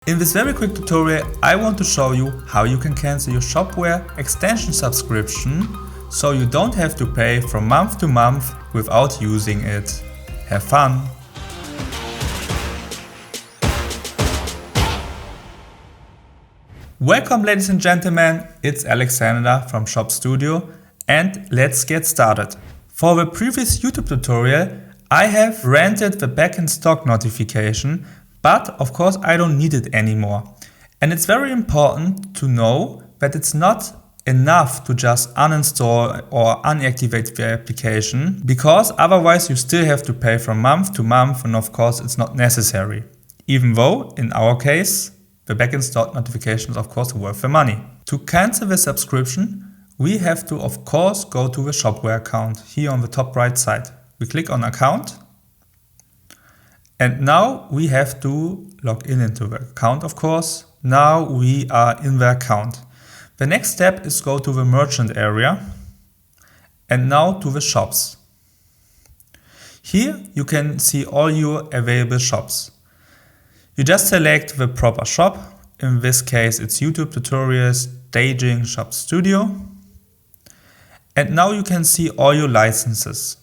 In this very quick tutorial, I want to show you how you can cancel your Shopware extension subscription so you don't have to pay from month to month without using it. Have fun! Welcome ladies and gentlemen, it's Alexander from Shop Studio and let's get started. For the previous YouTube tutorial, I have rented the back in stock notification, but of course I don't need it anymore. And it's very important to know that it's not enough to just uninstall or unactivate the application, because otherwise you still have to pay from month to month, and of course it's not necessary. Even though in our case the back in stock notification is of course worth the money. To cancel the subscription, we have to of course go to the Shopware account here on the top right side. We click on account. And now we have to log in into the account, of course. Now we are in the account. The next step is go to the merchant area and now to the shops. Here you can see all your available shops. You just select the proper shop. In this case it's YouTube Tutorials, Staging, Shop Studio. And now you can see all your licenses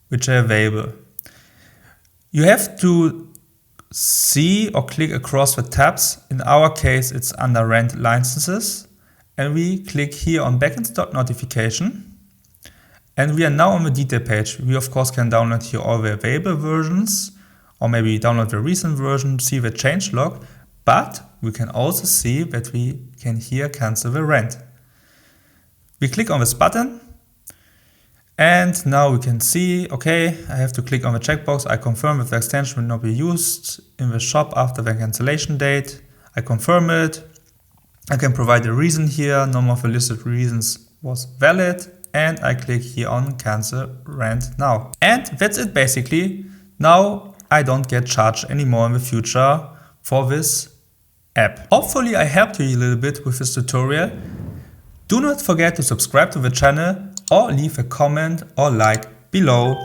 which are available. You have to see or click across the tabs. In our case, it's under Rent Licenses. And we click here on Back in Stock Notification. And we are now on the detail page. We of course can download here all the available versions, or maybe download the recent version, see the change log. But we can also see that we can here cancel the rent. We click on this button. And now we can see, okay, I have to click on the checkbox. I confirm that the extension will not be used in the shop after the cancellation date. I confirm it. I can provide a reason here. None of the listed reasons was valid. And I click here on cancel rent now. And that's it basically. Now I don't get charged anymore in the future for this app. Hopefully I helped you a little bit with this tutorial. Do not forget to subscribe to the channel or leave a comment or like below.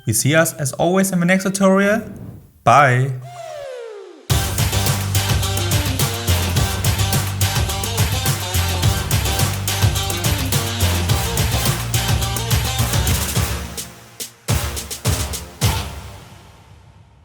We see us as always in the next tutorial. Bye!